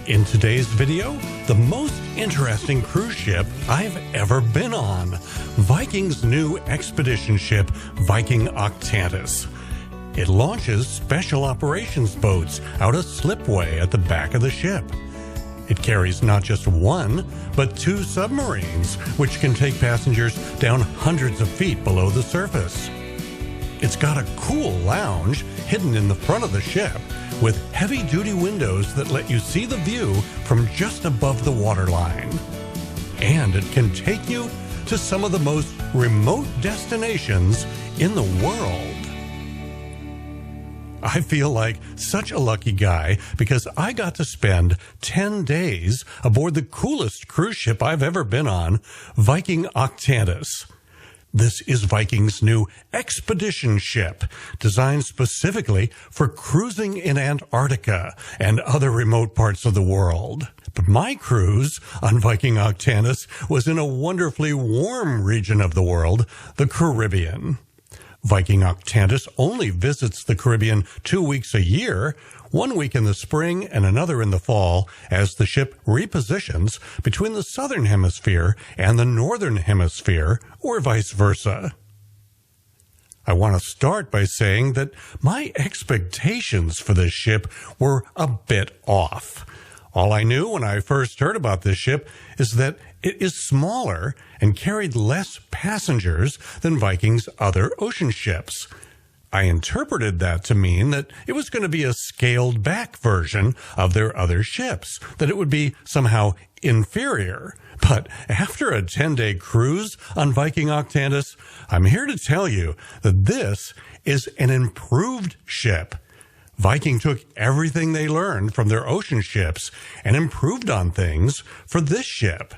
In today's video, the most interesting cruise ship I've ever been on. Viking's new expedition ship, Viking Octantis. It launches special operations boats out a slipway at the back of the ship. It carries not just one, but two submarines, which can take passengers down hundreds of feet below the surface. It's got a cool lounge hidden in the front of the ship, with heavy-duty windows that let you see the view from just above the waterline. And it can take you to some of the most remote destinations in the world. I feel like such a lucky guy because I got to spend 10 days aboard the coolest cruise ship I've ever been on, Viking Octantis. This is Viking's new expedition ship, designed specifically for cruising in Antarctica and other remote parts of the world. But my cruise on Viking Octantis was in a wonderfully warm region of the world, the Caribbean. Viking Octantis only visits the Caribbean 2 weeks a year, 1 week in the spring and another in the fall, as the ship repositions between the southern hemisphere and the northern hemisphere, or vice versa. I want to start by saying that my expectations for this ship were a bit off. All I knew when I first heard about this ship is that it is smaller and carried less passengers than Viking's other ocean ships. I interpreted that to mean that it was going to be a scaled-back version of their other ships, that it would be somehow inferior. But after a 10-day cruise on Viking Octantis, I'm here to tell you that this is an improved ship. Viking took everything they learned from their ocean ships and improved on things for this ship.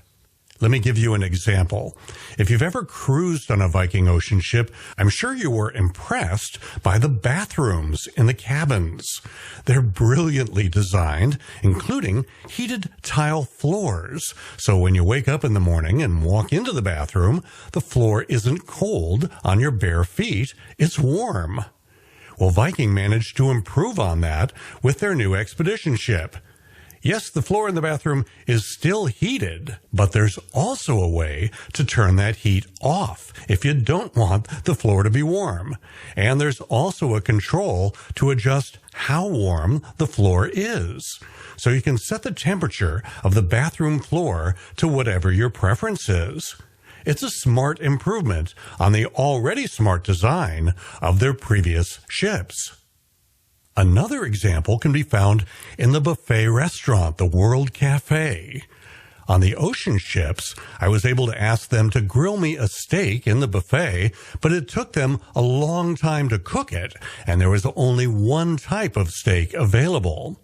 Let me give you an example. If you've ever cruised on a Viking ocean ship, I'm sure you were impressed by the bathrooms in the cabins. They're brilliantly designed, including heated tile floors. So when you wake up in the morning and walk into the bathroom, the floor isn't cold on your bare feet, it's warm. Well, Viking managed to improve on that with their new expedition ship. Yes, the floor in the bathroom is still heated, but there's also a way to turn that heat off if you don't want the floor to be warm. And there's also a control to adjust how warm the floor is. So you can set the temperature of the bathroom floor to whatever your preference is. It's a smart improvement on the already smart design of their previous ships. Another example can be found in the buffet restaurant, the World Café. On the ocean ships, I was able to ask them to grill me a steak in the buffet, but it took them a long time to cook it, and there was only one type of steak available.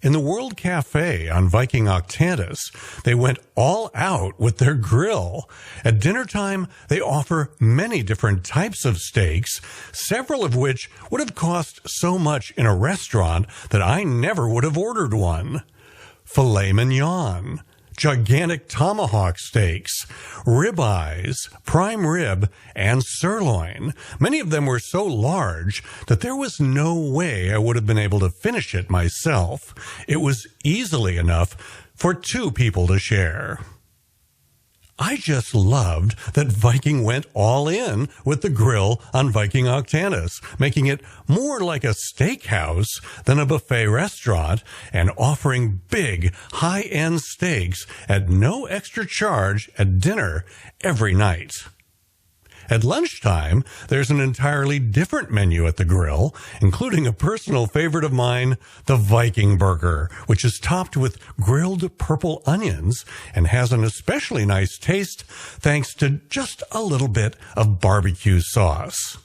In the World Café on Viking Octantis, they went all out with their grill. At dinner time, they offer many different types of steaks, several of which would have cost so much in a restaurant that I never would have ordered one. Filet mignon, gigantic tomahawk steaks, ribeyes, prime rib, and sirloin. Many of them were so large that there was no way I would have been able to finish it myself. It was easily enough for 2 people to share. I just loved that Viking went all in with the grill on Viking Octantis, making it more like a steakhouse than a buffet restaurant and offering big, high-end steaks at no extra charge at dinner every night. At lunchtime, there's an entirely different menu at the grill, including a personal favorite of mine, the Viking burger, which is topped with grilled purple onions and has an especially nice taste thanks to just a little bit of barbecue sauce.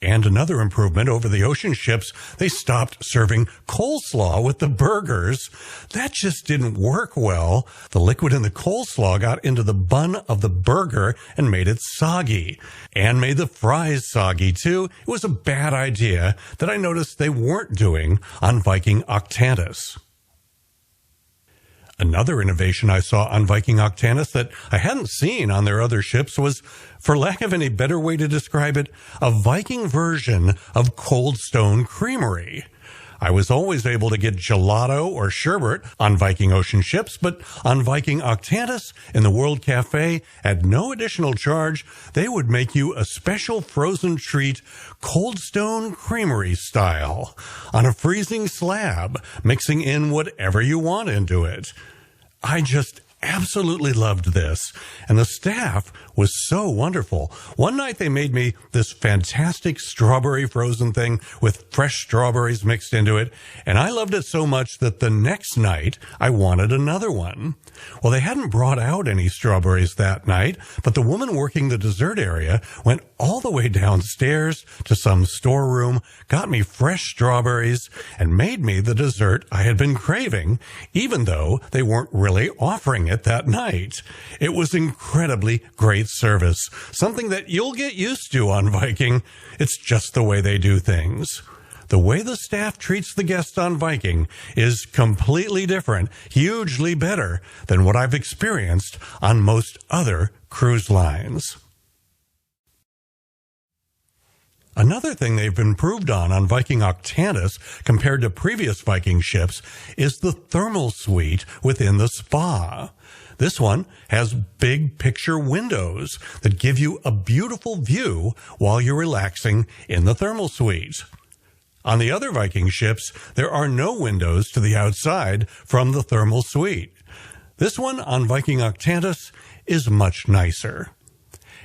And another improvement over the ocean ships, they stopped serving coleslaw with the burgers. That just didn't work well. The liquid in the coleslaw got into the bun of the burger and made it soggy. And made the fries soggy too. It was a bad idea that I noticed they weren't doing on Viking Octantis. Another innovation I saw on Viking Octantis that I hadn't seen on their other ships was, for lack of any better way to describe it, a Viking version of Coldstone Creamery. I was always able to get gelato or sherbet on Viking Ocean ships, but on Viking Octantis in the World Café, at no additional charge, they would make you a special frozen treat, Coldstone Creamery style, on a freezing slab, mixing in whatever you want into it. I just absolutely loved this, and the staff was so wonderful. One night they made me this fantastic strawberry frozen thing with fresh strawberries mixed into it, and I loved it so much that the next night I wanted another one. Well, they hadn't brought out any strawberries that night, but the woman working the dessert area went all the way downstairs to some storeroom, got me fresh strawberries, and made me the dessert I had been craving, even though they weren't really offering it that night. It was incredibly great service, something that you'll get used to on Viking. It's just the way they do things. The way the staff treats the guests on Viking is completely different, hugely better than what I've experienced on most other cruise lines. Another thing they've improved on Viking Octantis compared to previous Viking ships is the thermal suite within the spa. This one has big picture windows that give you a beautiful view while you're relaxing in the thermal suite. On the other Viking ships, there are no windows to the outside from the thermal suite. This one on Viking Octantis is much nicer.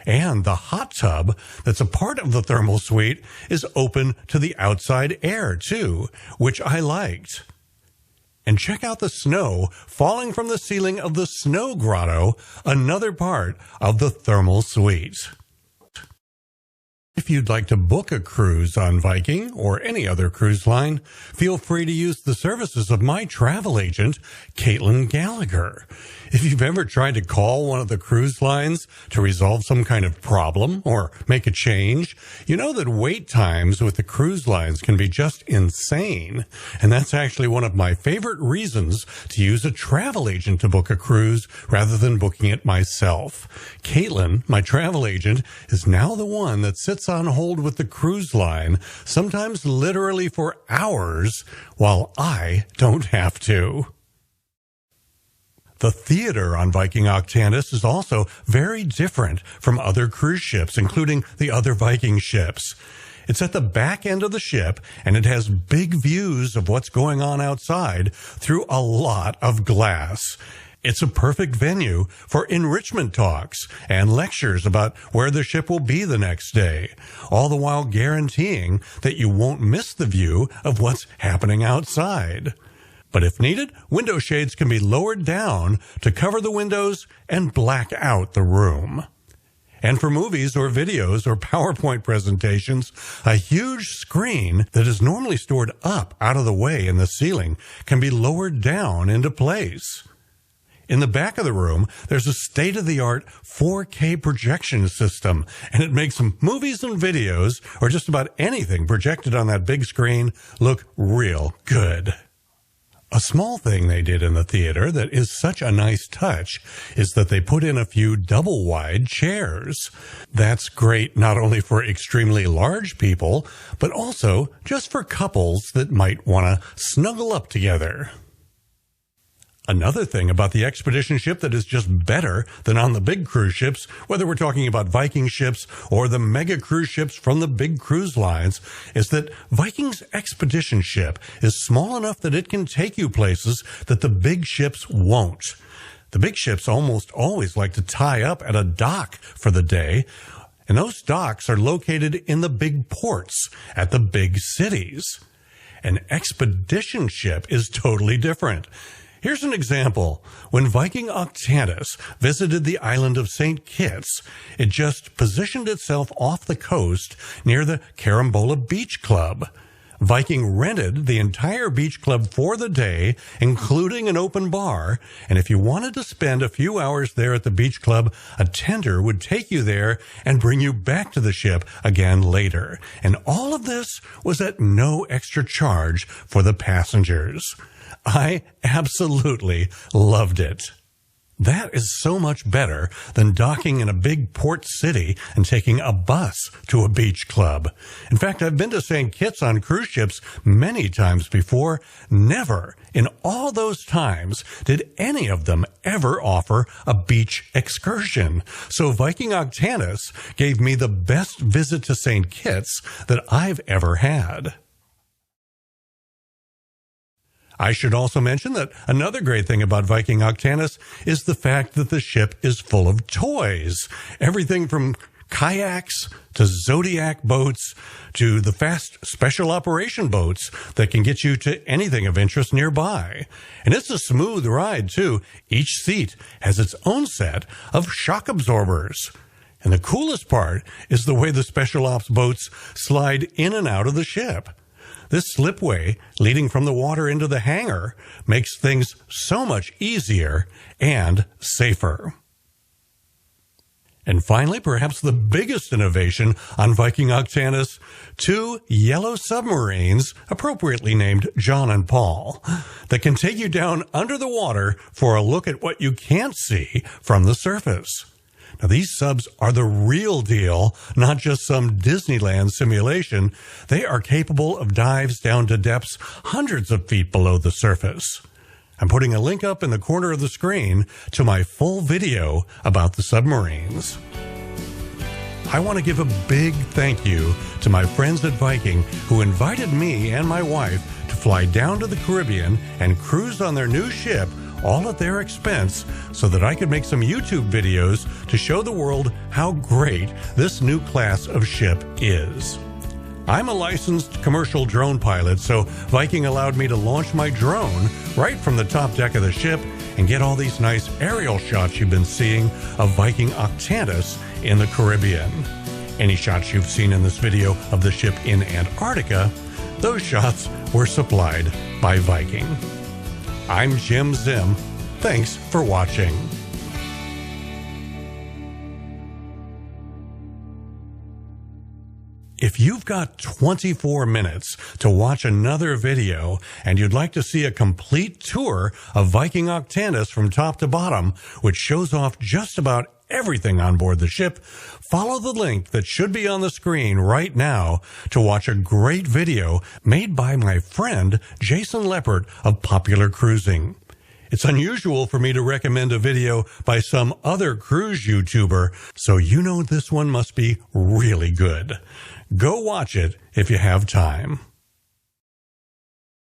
And the hot tub that's a part of the thermal suite is open to the outside air, too, which I liked. And check out the snow falling from the ceiling of the snow grotto, another part of the thermal suite. If you'd like to book a cruise on Viking or any other cruise line, feel free to use the services of my travel agent, Caitlin Gallagher. If you've ever tried to call one of the cruise lines to resolve some kind of problem or make a change, you know that wait times with the cruise lines can be just insane. And that's actually one of my favorite reasons to use a travel agent to book a cruise rather than booking it myself. Caitlin, my travel agent, is now the one that sits on hold with the cruise line, sometimes literally for hours, while I don't have to. The theater on Viking Octantis is also very different from other cruise ships, including the other Viking ships. It's at the back end of the ship, and it has big views of what's going on outside through a lot of glass. It's a perfect venue for enrichment talks and lectures about where the ship will be the next day, all the while guaranteeing that you won't miss the view of what's happening outside. But if needed, window shades can be lowered down to cover the windows and black out the room. And for movies or videos or PowerPoint presentations, a huge screen that is normally stored up out of the way in the ceiling can be lowered down into place. In the back of the room, there's a state-of-the-art 4K projection system, and it makes movies and videos, or just about anything projected on that big screen, look real good. A small thing they did in the theater that is such a nice touch is that they put in a few double-wide chairs. That's great not only for extremely large people, but also just for couples that might want to snuggle up together. Another thing about the expedition ship that is just better than on the big cruise ships, whether we're talking about Viking ships or the mega cruise ships from the big cruise lines, is that Viking's expedition ship is small enough that it can take you places that the big ships won't. The big ships almost always like to tie up at a dock for the day, and those docks are located in the big ports at the big cities. An expedition ship is totally different. Here's an example. When Viking Octantis visited the island of St. Kitts, it just positioned itself off the coast near the Carambola Beach Club. Viking rented the entire beach club for the day, including an open bar, and if you wanted to spend a few hours there at the beach club, a tender would take you there and bring you back to the ship again later. And all of this was at no extra charge for the passengers. I absolutely loved it. That is so much better than docking in a big port city and taking a bus to a beach club. In fact, I've been to St. Kitts on cruise ships many times before. Never in all those times did any of them ever offer a beach excursion. So Viking Octantis gave me the best visit to St. Kitts that I've ever had. I should also mention that another great thing about Viking Octantis is the fact that the ship is full of toys. Everything from kayaks to Zodiac boats to the fast special operation boats that can get you to anything of interest nearby. And it's a smooth ride, too. Each seat has its own set of shock absorbers. And the coolest part is the way the special ops boats slide in and out of the ship. This slipway leading from the water into the hangar makes things so much easier and safer. And finally, perhaps the biggest innovation on Viking Octantis, 2 yellow submarines, appropriately named John and Paul, that can take you down under the water for a look at what you can't see from the surface. Now, these subs are the real deal, not just some Disneyland simulation. They are capable of dives down to depths hundreds of feet below the surface. I'm putting a link up in the corner of the screen to my full video about the submarines. I want to give a big thank you to my friends at Viking who invited me and my wife to fly down to the Caribbean and cruise on their new ship, all at their expense, so that I could make some YouTube videos to show the world how great this new class of ship is. I'm a licensed commercial drone pilot, so Viking allowed me to launch my drone right from the top deck of the ship and get all these nice aerial shots you've been seeing of Viking Octantis in the Caribbean. Any shots you've seen in this video of the ship in Antarctica, those shots were supplied by Viking. I'm Jim Zim. Thanks for watching. If you've got 24 minutes to watch another video and you'd like to see a complete tour of Viking Octantis from top to bottom, which shows off just about everything on board the ship, follow the link that should be on the screen right now to watch a great video made by my friend Jason Leppert of Popular Cruising. It's unusual for me to recommend a video by some other cruise YouTuber, so you know this one must be really good. Go watch it if you have time.